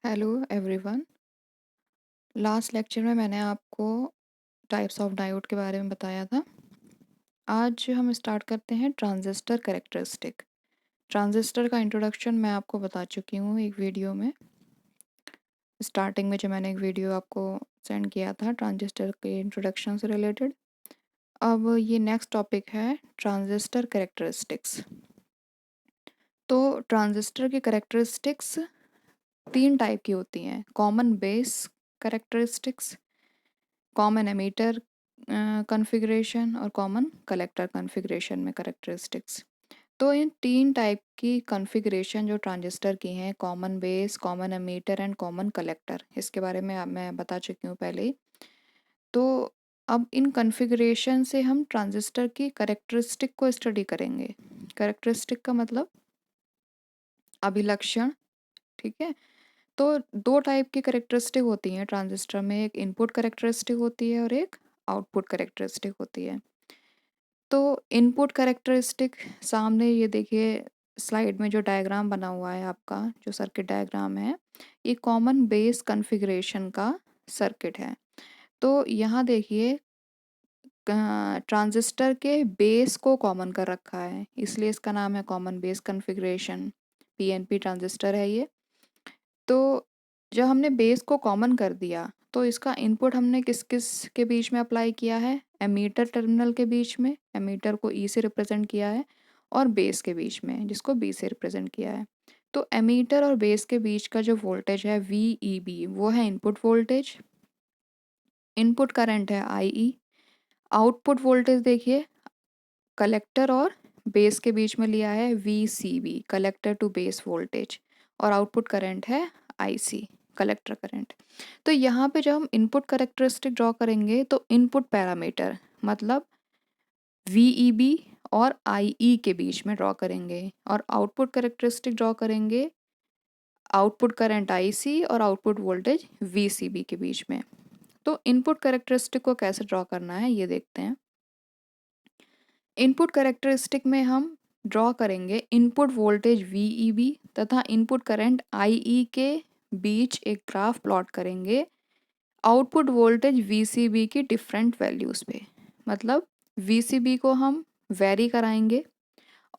Hello everyone. Last lecture में मैंने आपको टाइप्स ऑफ डायोड के बारे में बताया था। आज हम स्टार्ट करते हैं ट्रांजिस्टर कैरेक्टरिस्टिक। ट्रांजिस्टर का इंट्रोडक्शन मैं आपको बता चुकी हूँ एक वीडियो में। स्टार्टिंग में जो मैंने एक वीडियो आपको सेंड किया था ट्रांजिस्टर के इंट्रोडक्शन से रिलेटेड। अब ये नेक्स्ट टॉपिक है ट्रांजिस्टर कैरेक्टरिस्टिक्स। तो ट्रांजिस्टर की कैरेक्टरिस्टिक्स 3 टाइप की होती हैं: common base characteristics, common ammeter configuration और कॉमन कलेक्टर कॉन्फ़िगरेशन में कैरेक्टरिस्टिक्स। तो इन 3 टाइप की कॉन्फ़िगरेशन जो ट्रांजिस्टर की हैं, common base, common ammeter and common collector, इसके बारे में मैं बता चुकी हूँ पहले ही। तो अब इन कॉन्फ़िगरेशन से हम ट्रांजिस्टर की कैरेक्टरिस्टिक को स्टडी करेंगे। कैरेक्टरिस्टिक का मतलब अभिलक्षण, ठीक है। तो 2 टाइप की कैरेक्टरिस्टिक होती हैं ट्रांजिस्टर में, एक इनपुट कैरेक्टरिस्टिक होती है और एक आउटपुट कैरेक्टरिस्टिक होती है। तो इनपुट कैरेक्टरिस्टिक सामने ये देखिए स्लाइड में जो डायग्राम बना हुआ है आपका, जो सर्किट डायग्राम है, ये कॉमन बेस कॉन्फ़िगरेशन का सर्किट है। तो यहाँ देखिए ट्रांजिस्टर के बेस को कॉमन कर रखा है, इसलिए इसका नाम है common base configuration. PNP transistor है ये। तो जब हमने बेस को कॉमन कर दिया तो इसका इनपुट हमने किस किस के बीच में अप्लाई किया है? एमीटर टर्मिनल के बीच में, एमीटर को ई से रिप्रेजेंट किया है, और बेस के बीच में, जिसको बी से रिप्रेजेंट किया है। तो एमीटर और बेस के बीच का जो वोल्टेज है VEB, वो है इनपुट वोल्टेज। इनपुट करंट है IE। आउटपुट वोल्टेज देखिए कलेक्टर और बेस के बीच में लिया है VCB, collector to base voltage, और आउटपुट करंट है IC, कलेक्टर करंट। तो यहाँ पे जब हम इनपुट कैरेक्टरिस्टिक ड्रॉ करेंगे तो इनपुट पैरामीटर मतलब VEB और IE के बीच में ड्रॉ करेंगे, और आउटपुट कैरेक्टरिस्टिक ड्रॉ करेंगे आउटपुट करंट IC और आउटपुट वोल्टेज VCB के बीच में। तो इनपुट कैरेक्टरिस्टिक को कैसे ड्रॉ करना है ये देखते हैं। इनपुट कैरेक्टरिस्टिक में हम ड्रॉ करेंगे इनपुट वोल्टेज VEB तथा इनपुट करंट IE के बीच एक ग्राफ प्लॉट करेंगे आउटपुट वोल्टेज VCB की डिफरेंट वैल्यूज़ पे। मतलब VCB को हम वेरी कराएंगे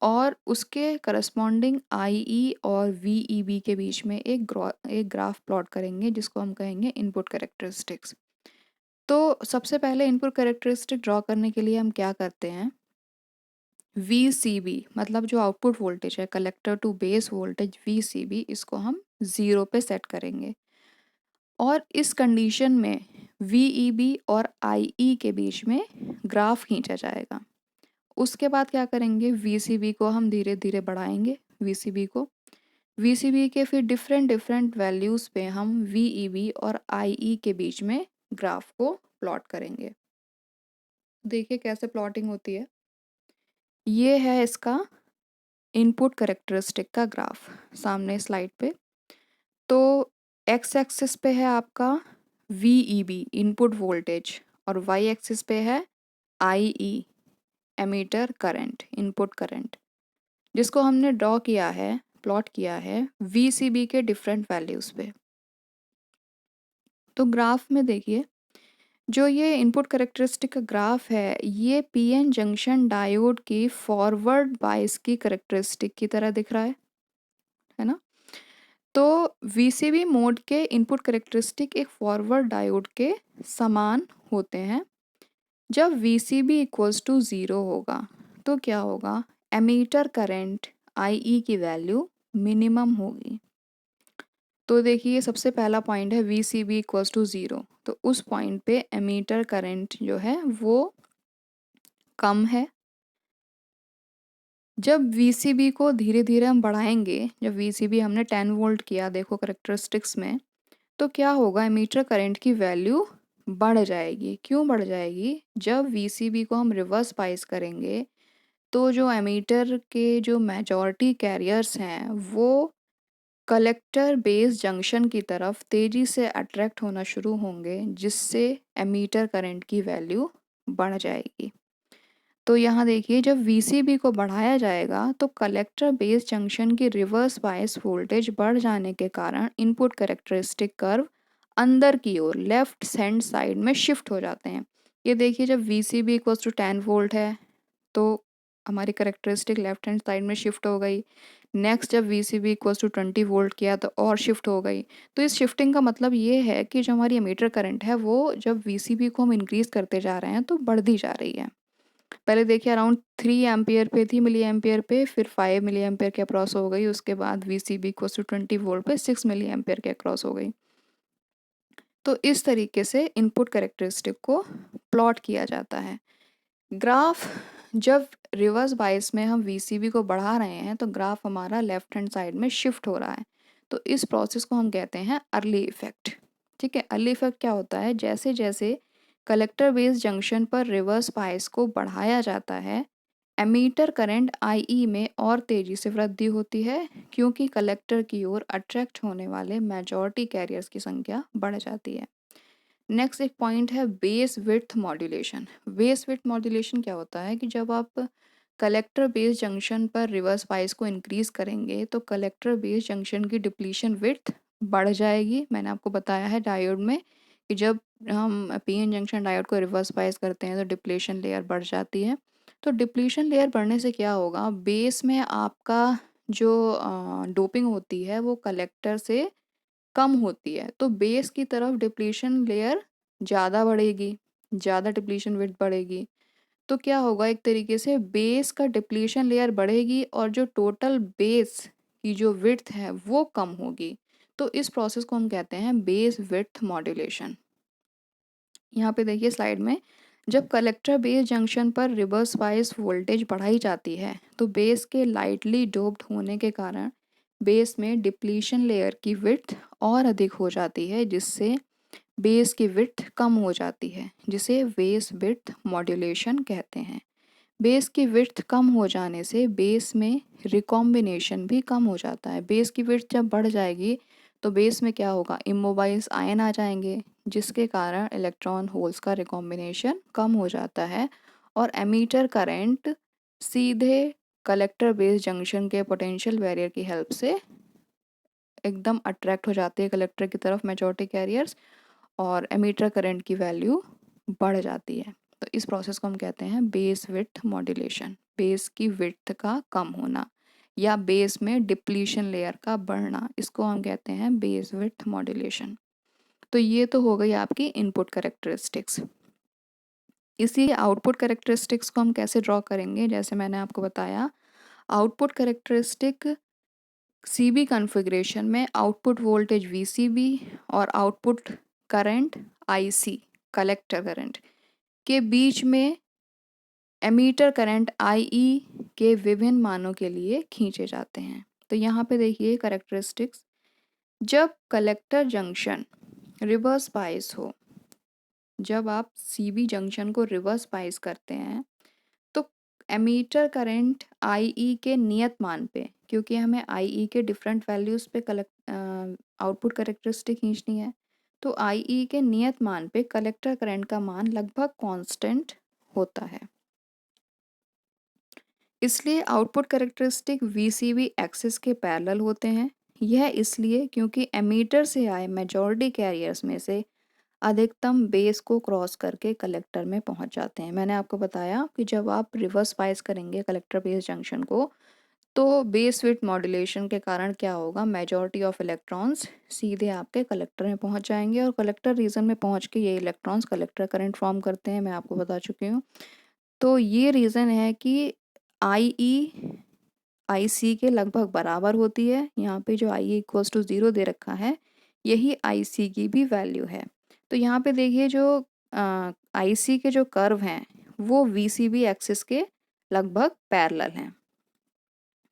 और उसके करस्पॉन्डिंग IE और VEB के बीच में एक ग्राफ प्लॉट करेंगे, जिसको हम कहेंगे इनपुट कैरेक्टरिस्टिक्स। तो सबसे पहले इनपुट कैरेक्टरिस्टिक ड्रॉ करने के लिए हम क्या करते हैं, VCB मतलब जो आउटपुट वोल्टेज है, collector to base voltage VCB, इसको हम 0 पे सेट करेंगे, और इस कंडीशन में VEB और IE के बीच में ग्राफ खींचा जाएगा। उसके बाद क्या करेंगे, VCB को हम धीरे धीरे बढ़ाएंगे। VCB के फिर डिफरेंट वैल्यूज़ पे हम VEB और IE के बीच में ग्राफ को प्लॉट करेंगे। देखिए कैसे प्लॉटिंग होती है। ये है इसका इनपुट कैरेक्टरिस्टिक का ग्राफ सामने स्लाइड पे। तो एक्स एक्सिस पे है आपका VEB इनपुट वोल्टेज, और वाई एक्सिस पे है IE emitter current, input current, जिसको हमने ड्रॉ किया है, प्लॉट किया है VCB के डिफरेंट वैल्यूज़ पे। तो ग्राफ में देखिए जो ये इनपुट कैरेक्टरिस्टिक का ग्राफ है, ये PN जंक्शन डायोड की फॉरवर्ड बायस की कैरेक्टरिस्टिक की तरह दिख रहा है ना। तो VCB मोड के इनपुट कैरेक्टरिस्टिक एक फॉरवर्ड डायोड के समान होते हैं। जब VCB इक्वल्स टू 0 होगा तो क्या होगा, एमीटर करंट IE की वैल्यू मिनिमम होगी। तो देखिए सबसे पहला पॉइंट है VCB इक्वल्स टू 0, तो उस पॉइंट पे एमीटर करंट जो है वो कम है। जब VCB को धीरे धीरे हम बढ़ाएंगे, जब VCB हमने 10 वोल्ट किया, देखो करेक्टरिस्टिक्स में, तो क्या होगा, एमीटर करंट की वैल्यू बढ़ जाएगी। क्यों बढ़ जाएगी, जब VCB को हम रिवर्स बायस करेंगे तो जो एमीटर के जो मेजॉरिटी कैरियर्स हैं वो कलेक्टर बेस जंक्शन की तरफ तेज़ी से अट्रैक्ट होना शुरू होंगे, जिससे एमीटर करंट की वैल्यू बढ़ जाएगी। तो यहाँ देखिए जब वीसीबी को बढ़ाया जाएगा तो कलेक्टर बेस जंक्शन की रिवर्स बायस वोल्टेज बढ़ जाने के कारण इनपुट कैरेक्टरिस्टिक कर्व अंदर की ओर लेफ्ट हैंड साइड में शिफ्ट हो जाते हैं। ये देखिए जब वीसीबी इक्वल्स टू 10 वोल्ट है तो हमारी कैरेक्टरिस्टिक लेफ्ट हैंड साइड में शिफ्ट हो गई। नेक्स्ट जब वीसीबी इक्वल्स टू 20 वोल्ट किया तो और शिफ्ट हो गई। तो इस शिफ्टिंग का मतलब ये है कि जो हमारी एमीटर करंट है वो जब वीसीबी को हम इंक्रीज़ करते जा रहे हैं तो बढ़ती जा रही है। पहले देखिए अराउंड 3 एम्पियर पे थी, मिली एम्पियर पे, फिर 5 मिली एम्पियर के अक्रॉस हो गई, उसके बाद वीसीबी इक्वल्स टू 20 वोल्ट पे 6 मिली एम्पियर के अक्रॉस हो गई। तो इस तरीके से इनपुट कैरेक्टरिस्टिक को प्लॉट किया जाता है। ग्राफ जब रिवर्स बायस में हम वीसीबी को बढ़ा रहे हैं तो ग्राफ हमारा लेफ्ट हैंड साइड में शिफ्ट हो रहा है। तो इस प्रोसेस को हम कहते हैं अर्ली इफेक्ट। ठीक है, अर्ली इफेक्ट क्या होता है, जैसे जैसे कलेक्टर बेस जंक्शन पर रिवर्स बायस को बढ़ाया जाता है एमीटर करंट आई में और तेजी से वृद्धि होती है क्योंकि कलेक्टर की ओर अट्रैक्ट होने वाले मेजॉरिटी कैरियर्स की संख्या बढ़ जाती है। नेक्स्ट एक पॉइंट है base width modulation. Base width modulation क्या होता है कि जब आप कलेक्टर बेस जंक्शन पर रिवर्स बायस को इंक्रीज करेंगे तो कलेक्टर बेस जंक्शन की डिप्लीशन विड्थ बढ़ जाएगी। मैंने आपको बताया है डायोड में कि जब हम पीएन जंक्शन डायोड को रिवर्स बायस करते हैं तो डिप्लीशन लेयर बढ़ जाती है। तो डिप्लीशन लेयर बढ़ने से क्या होगा, बेस में आपका जो डोपिंग होती है वो कलेक्टर से कम होती है तो बेस की तरफ डिप्लीशन लेयर ज़्यादा बढ़ेगी, ज़्यादा डिप्लीशन विड्थ बढ़ेगी। तो क्या होगा, एक तरीके से बेस का डिप्लीशन लेयर बढ़ेगी और जो टोटल बेस की जो विड्थ है वो कम होगी। तो इस प्रोसेस को हम कहते हैं बेस विड्थ मॉड्यूलेशन। यहाँ पे देखिए स्लाइड में, जब कलेक्टर बेस जंक्शन पर रिवर्स बायस वोल्टेज बढ़ाई जाती है तो बेस के लाइटली डोप्ड होने के कारण बेस में डिप्लीशन लेयर की विड्थ और अधिक हो जाती है जिससे बेस की विड्थ कम हो जाती है, जिसे बेस विड्थ मॉड्यूलेशन कहते हैं। बेस की विड्थ कम हो जाने से बेस में रिकॉम्बिनेशन भी कम हो जाता है। बेस की विड्थ जब बढ़ जाएगी तो बेस में क्या होगा, इमोबाइल्स आयन आ जाएंगे जिसके कारण इलेक्ट्रॉन होल्स का रिकॉम्बिनेशन कम हो जाता है और एमीटर करंट सीधे कलेक्टर बेस जंक्शन के पोटेंशियल बैरियर की हेल्प से एकदम अट्रैक्ट हो जाते हैं कलेक्टर की तरफ मेजॉरिटी कैरियर्स और एमीटर करंट की वैल्यू बढ़ जाती है। तो इस प्रोसेस को हम कहते हैं बेस विड्थ मॉड्यूलेशन। बेस की विड्थ का कम होना या बेस में डिप्लीशन लेयर का बढ़ना, इसको हम कहते हैं बेस विड्थ मॉड्यूलेशन। तो ये तो हो गई आपकी इनपुट कैरेक्टरिस्टिक्स। इसी आउटपुट कैरेक्टरिस्टिक्स को हम कैसे ड्रॉ करेंगे, जैसे मैंने आपको बताया आउटपुट कैरेक्टरिस्टिक सीबी कॉन्फ़िगरेशन में आउटपुट वोल्टेज वीसीबी और output current IC collector current के बीच में एमीटर करंट आईई के विभिन्न मानों के लिए खींचे जाते हैं। तो यहाँ पे देखिए कैरेक्टरिस्टिक्स, जब कलेक्टर जंक्शन रिवर्स बायस हो, जब आप सीबी जंक्शन को रिवर्स बायस करते हैं तो एमीटर करंट आईई के नियत मान पे, क्योंकि हमें आईई के डिफरेंट वैल्यूज़ पे कलेक्ट आउटपुट कैरेक्टरिस्टिक खींचनी है, तो आईई के नियत मान पे कलेक्टर करंट का मान लगभग कांस्टेंट होता है। इसलिए आउटपुट कैरेक्टरिस्टिक वीसीबी एक्सिस के पैरेलल होते हैं। यह इसलिए क्योंकि एमीटर से आए मेजॉरिटी कैरियर्स में से अधिकतम बेस को क्रॉस करके कलेक्टर में पहुंच जाते हैं। मैंने आपको बताया कि जब आप रिवर्स बायस करेंगे कलेक्टर बेस जंक्शन को तो बेस विड्थ मॉड्यूलेशन के कारण क्या होगा, मेजॉरिटी ऑफ इलेक्ट्रॉन्स सीधे आपके कलेक्टर में पहुंच जाएंगे और कलेक्टर रीजन में पहुंच के ये इलेक्ट्रॉन्स कलेक्टर करंट फॉर्म करते हैं, मैं आपको बता चुकी हूँ। तो ये रीज़न है कि आई आईसी के लगभग बराबर होती है। यहाँ पे जो आई इक्वल्स टू 0 दे रखा है यही आईसी की भी वैल्यू है। तो यहाँ पे देखिए जो आईसी के जो कर्व हैं वो वीसीबी एक्सिस के लगभग पैरेलल हैं।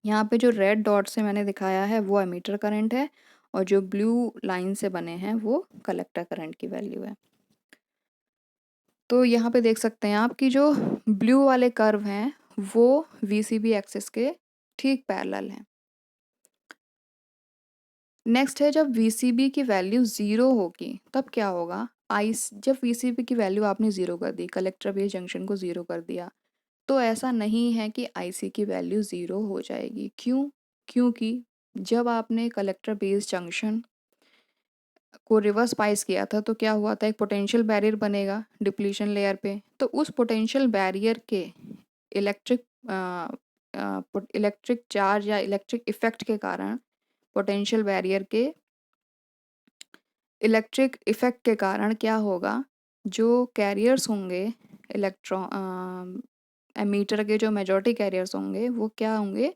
यहाँ पे जो रेड डॉट से मैंने दिखाया है वो एमीटर करंट है और जो ब्लू लाइन से बने हैं वो कलेक्टर करंट की वैल्यू है। तो यहाँ पे देख सकते हैं आप कि जो ब्लू वाले कर्व हैं वो वीसीबी एक्सिस के ठीक पैरेलल हैं। नेक्स्ट है जब वीसीबी की वैल्यू 0 होगी तब क्या होगा, जब वीसीबी की वैल्यू आपने 0 कर दी, कलेक्टर बेस जंक्शन को 0 कर दिया, तो ऐसा नहीं है कि आईसी की वैल्यू ज़ीरो हो जाएगी। क्यों? क्योंकि जब आपने कलेक्टर बेस जंक्शन को रिवर्स बायस किया था तो क्या हुआ था, एक पोटेंशियल बैरियर बनेगा डिप्लीशन लेयर पे। तो उस पोटेंशियल बैरियर के इलेक्ट्रिक इलेक्ट्रिक चार्ज या इलेक्ट्रिक इफेक्ट के कारण, पोटेंशियल बैरियर के इलेक्ट्रिक इफेक्ट के कारण क्या होगा, जो कैरियर्स होंगे इलेक्ट्रॉन एमीटर के, जो मेजॉरिटी कैरियर्स होंगे वो क्या होंगे,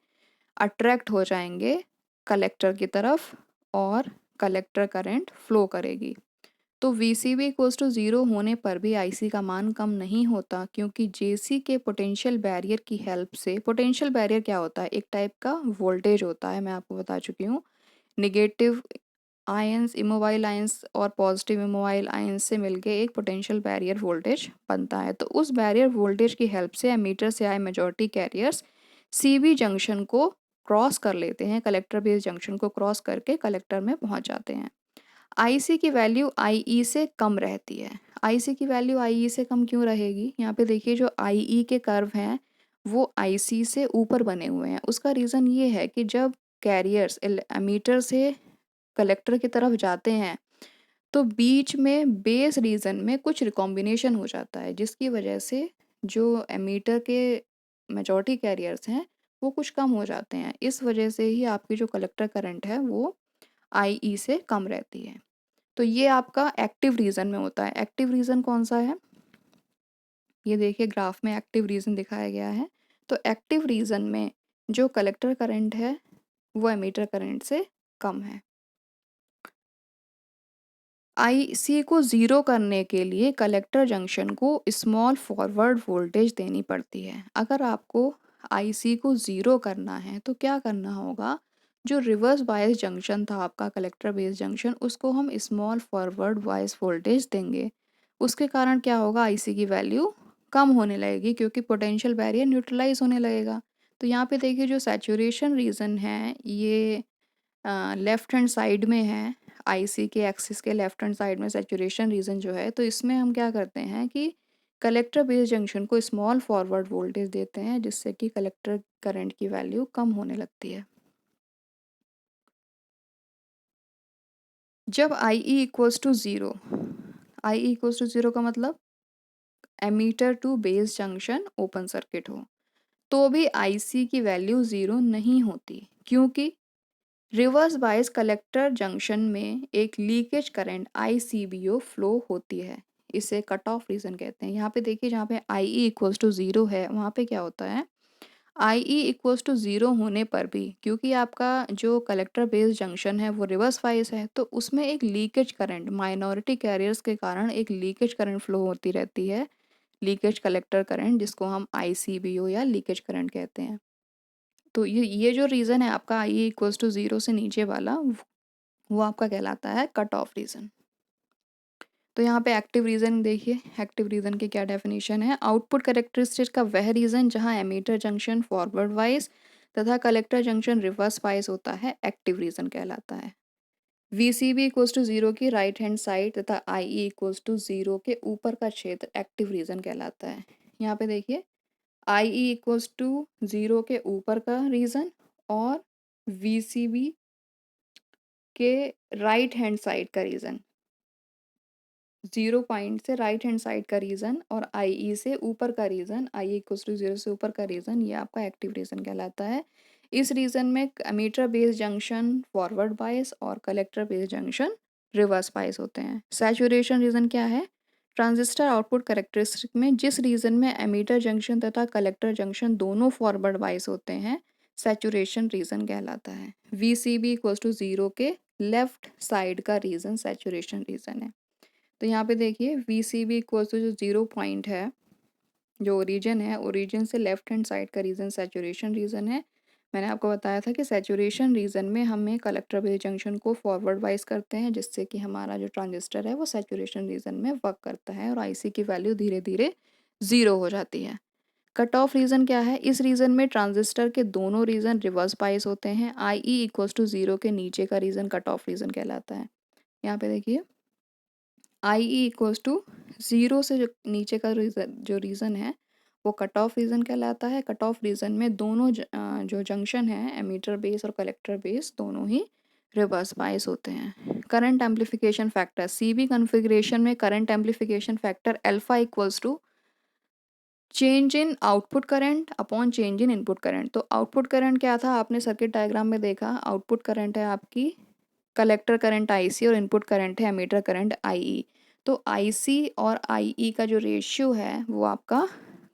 अट्रैक्ट हो जाएंगे कलेक्टर की तरफ और कलेक्टर करंट फ्लो करेगी। तो VCB इक्वल्स टू ज़ीरो होने पर भी IC का मान कम नहीं होता, क्योंकि JC के पोटेंशियल बैरियर की हेल्प से, पोटेंशियल बैरियर क्या होता है, एक टाइप का वोल्टेज होता है, मैं आपको बता चुकी हूँ। निगेटिव आयंस, इमोबाइल आयंस और पॉजिटिव इमोबाइल आयंस से मिलके एक पोटेंशियल बैरियर वोल्टेज बनता है। तो उस बैरियर वोल्टेज की हेल्प से एमीटर से आए मेजॉरिटी कैरियर्स CB जंक्शन को क्रॉस कर लेते हैं, कलेक्टर बेस जंक्शन को क्रॉस करके कलेक्टर में पहुंच जाते हैं। IC की वैल्यू IE से कम रहती है। IC की वैल्यू IE से कम क्यों रहेगी? यहाँ पे देखिए जो IE के कर्व हैं वो IC से ऊपर बने हुए हैं। उसका रीज़न ये है कि जब कैरियर्स एमीटर से कलेक्टर की तरफ जाते हैं तो बीच में बेस रीजन में कुछ रिकॉम्बिनेशन हो जाता है, जिसकी वजह से जो एमीटर के मेजॉरिटी कैरियर्स हैं वो कुछ कम हो जाते हैं। इस वजह से ही आपकी जो कलेक्टर करंट है वो IE से कम रहती है। तो ये आपका एक्टिव रीजन में होता है। एक्टिव रीजन कौन सा है? ये देखिए ग्राफ में एक्टिव रीजन दिखाया गया है। तो एक्टिव रीजन में जो कलेक्टर करंट है वो एमीटर करंट से कम है। IC को ज़ीरो करने के लिए कलेक्टर जंक्शन को स्मॉल फॉरवर्ड वोल्टेज देनी पड़ती है। अगर आपको IC को ज़ीरो करना है तो क्या करना होगा, जो रिवर्स बायस जंक्शन था आपका कलेक्टर बेस जंक्शन, उसको हम स्मॉल फॉरवर्ड बायस वोल्टेज देंगे। उसके कारण क्या होगा, IC की वैल्यू कम होने लगेगी क्योंकि पोटेंशियल बैरियर न्यूट्रलाइज होने लगेगा। तो यहाँ पे देखिए जो सैचुरेशन रीजन है ये लेफ्ट हैंड साइड में है, आईसी के एक्सिस के लेफ्ट हैंड साइड में सैचुरेशन रीजन जो है। तो इसमें हम क्या करते हैं कि कलेक्टर बेस जंक्शन को स्मॉल फॉरवर्ड वोल्टेज देते हैं, जिससे कि कलेक्टर करंट की वैल्यू कम होने लगती है। जब IE equals to zero, IE equals to zero का मतलब emitter to base junction open circuit हो, तो भी IC की वैल्यू ज़ीरो नहीं होती, क्योंकि रिवर्स बायस कलेक्टर जंक्शन में एक लीकेज करंट ICBO फ्लो होती है। इसे कट ऑफ रीजन कहते हैं। यहाँ पे देखिए जहाँ पे IE इक्वल्स टू ज़ीरो है वहाँ पे क्या होता है, IE इक्वल्स टू ज़ीरो होने पर भी, क्योंकि आपका जो कलेक्टर बेस जंक्शन है वो रिवर्स बायस है, तो उसमें एक लीकेज करंट माइनॉरिटी कैरियर्स के कारण एक लीकेज करंट फ्लो होती रहती है, लीकेज कलेक्टर करंट, जिसको हम ICBO या लीकेज करंट कहते हैं। तो ये जो रीज़न है आपका IE इक्वल्स टू ज़ीरो से नीचे वाला, वो आपका कहलाता है कट ऑफ रीजन। तो यहाँ पे एक्टिव रीजन देखिए, एक्टिव रीजन की क्या डेफिनेशन है, आउटपुट कैरेक्टरिस्टिक का वह रीजन जहाँ एमीटर जंक्शन फॉरवर्ड वाइज तथा कलेक्टर जंक्शन रिवर्स वाइज होता है, एक्टिव रीजन कहलाता है। VCB इक्वल्स टू ज़ीरो की राइट हैंड साइड तथा IE इक्वल्स टू ज़ीरो के ऊपर का क्षेत्र एक्टिव रीजन कहलाता है। यहाँ पे देखिए IE इक्वल्स टू ज़ीरो के ऊपर का रीजन और VCB के राइट हैंड साइड का रीजन, 0 पॉइंट से राइट हैंड साइड का रीजन और IE से ऊपर का region, IE equals to zero से ऊपर का रीजन, ये आपका एक्टिव रीजन कहलाता है। इस रीजन में emitter base junction forward bias और collector base junction reverse bias होते हैं। सैचुरेशन रीजन क्या है, ट्रांजिस्टर आउटपुट कैरेक्टरिस्टिक में जिस रीजन में एमीटर जंक्शन तथा कलेक्टर जंक्शन दोनों फॉरवर्ड बायस होते हैं, सैचुरेशन रीजन कहलाता है। VCB इक्वल्स टू ज़ीरो के लेफ्ट साइड का रीजन सैचुरेशन रीजन है। तो यहाँ पे देखिए VCB इक्वल टू जो 0 पॉइंट है, जो ओरिजिन है, ओरिजिन से लेफ्ट हैंड साइड का रीजन सैचुरेशन रीजन है। मैंने आपको बताया था कि सैचुरेशन रीजन में हमें कलेक्टर बेस जंक्शन को फॉरवर्ड वाइज करते हैं, जिससे कि हमारा जो ट्रांजिस्टर है वो सैचुरेशन रीजन में वर्क करता है और IC की वैल्यू धीरे धीरे ज़ीरो हो जाती है। कट ऑफ रीजन क्या है, इस रीजन में ट्रांजिस्टर के दोनों रीजन रिवर्स बायस होते हैं। IE इक्वल्स टू ज़ीरो के नीचे का रीजन कट ऑफ रीजन कहलाता है। यहाँ पे देखिए IE इक्वल्स टू ज़ीरो से जो नीचे का जो रीज़न है वो कट ऑफ रीजन कहलाता है। कट ऑफ रीजन में दोनों जो जंक्शन है एमीटर बेस और कलेक्टर बेस दोनों ही रिवर्स बायस होते हैं। Current amplification factor CB configuration में current amplification factor alpha equals to change in output current upon change in input current. तो आउटपुट करंट क्या था, आपने सर्किट डायग्राम में देखा, आउटपुट करंट है आपकी कलेक्टर करंट आईसी और इनपुट करंट है एमीटर करंट आईई। तो आईसी और आईई का जो रेशियो है वो आपका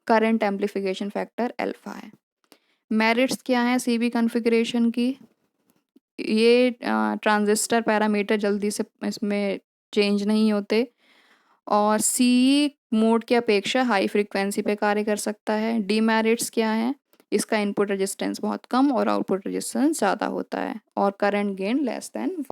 करंट एम्पलीफिकेशन फैक्टर अल्फा है। मेरिट्स क्या है सीबी कॉन्फ़िगरेशन की, ये ट्रांजिस्टर पैरामीटर जल्दी से इसमें चेंज नहीं होते और सी मोड की अपेक्षा हाई फ्रीक्वेंसी पे कार्य कर सकता है। डीमेरिट्स क्या है, इसका इनपुट रेजिस्टेंस बहुत कम और आउटपुट रेजिस्टेंस ज़्यादा होता है और करंट गेन लेस देन